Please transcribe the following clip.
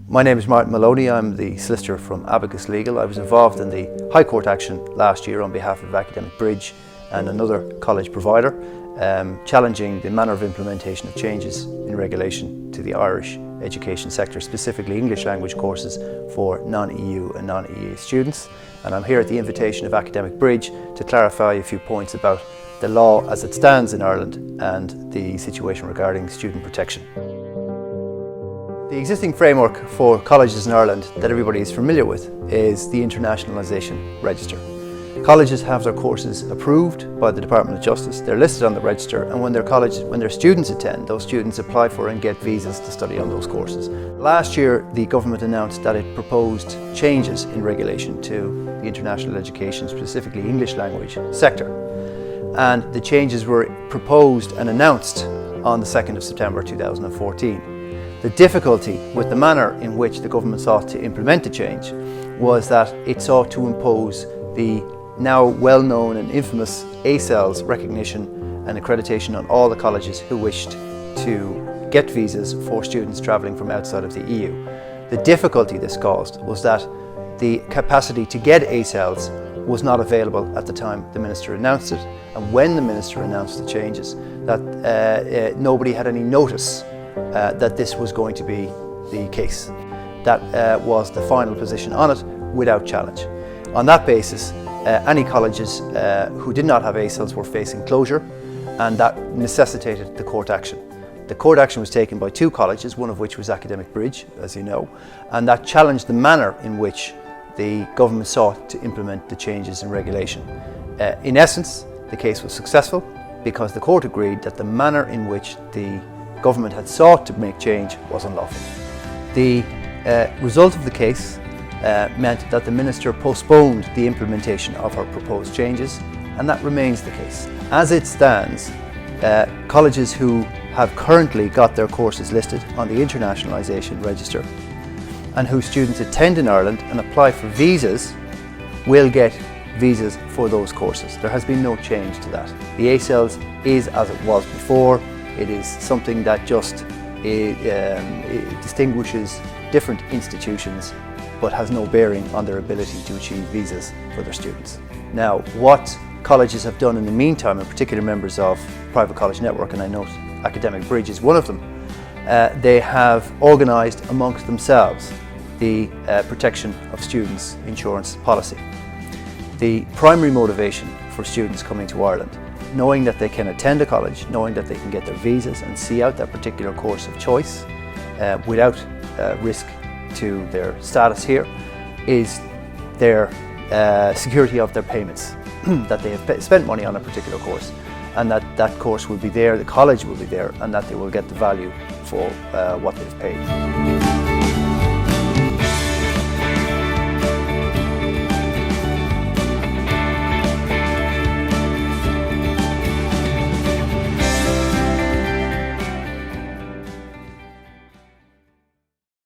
My name is Martin Maloney. I'm the solicitor from Abacus Legal. I was involved in the High Court action last year on behalf of Academic Bridge and another college provider, challenging the manner of implementation of changes in regulation to the Irish education sector, specifically English language courses for non-EU and non-EA students. And I'm here at the invitation of Academic Bridge to clarify a few points about the law as it stands in Ireland and the situation regarding student protection. The existing framework for colleges in Ireland that everybody is familiar with is the Internationalisation Register. Colleges have their courses approved by the Department of Justice, they're listed on the register, and when their students attend, those students apply for and get visas to study on those courses. Last year, the government announced that it proposed changes in regulation to the international education, specifically English language sector. And the changes were proposed and announced on the 2nd of September 2014. The difficulty with the manner in which the government sought to implement the change was that it sought to impose the now well-known and infamous ACELS recognition and accreditation on all the colleges who wished to get visas for students travelling from outside of the EU. The difficulty this caused was that the capacity to get ACELS was not available at the time the Minister announced it, and when the Minister announced the changes, that nobody had any notice that this was going to be the case. That was the final position on it without challenge. On that basis, any colleges who did not have ACELS were facing closure, and that necessitated the court action. The court action was taken by two colleges, one of which was Academic Bridge, as you know, and that challenged the manner in which the government sought to implement the changes in regulation. In essence, the case was successful because the court agreed that the manner in which the government had sought to make change was unlawful. The result of the case meant that the Minister postponed the implementation of her proposed changes, and that remains the case. As it stands, colleges who have currently got their courses listed on the Internationalisation Register and whose students attend in Ireland and apply for visas will get visas for those courses. There has been no change to that. The ACELS is as it was before. It is something that just it distinguishes different institutions but has no bearing on their ability to achieve visas for their students. Now, what colleges have done in the meantime, in particular members of Private College Network, and I note Academic Bridge is one of them, they have organised amongst themselves the protection of students' insurance policy. The primary motivation for students coming to Ireland, knowing that they can attend a college, knowing that they can get their visas and see out that particular course of choice without risk to their status here, is their security of their payments, that they have spent money on a particular course and that course will be there, the college will be there, and that they will get the value for what they've paid.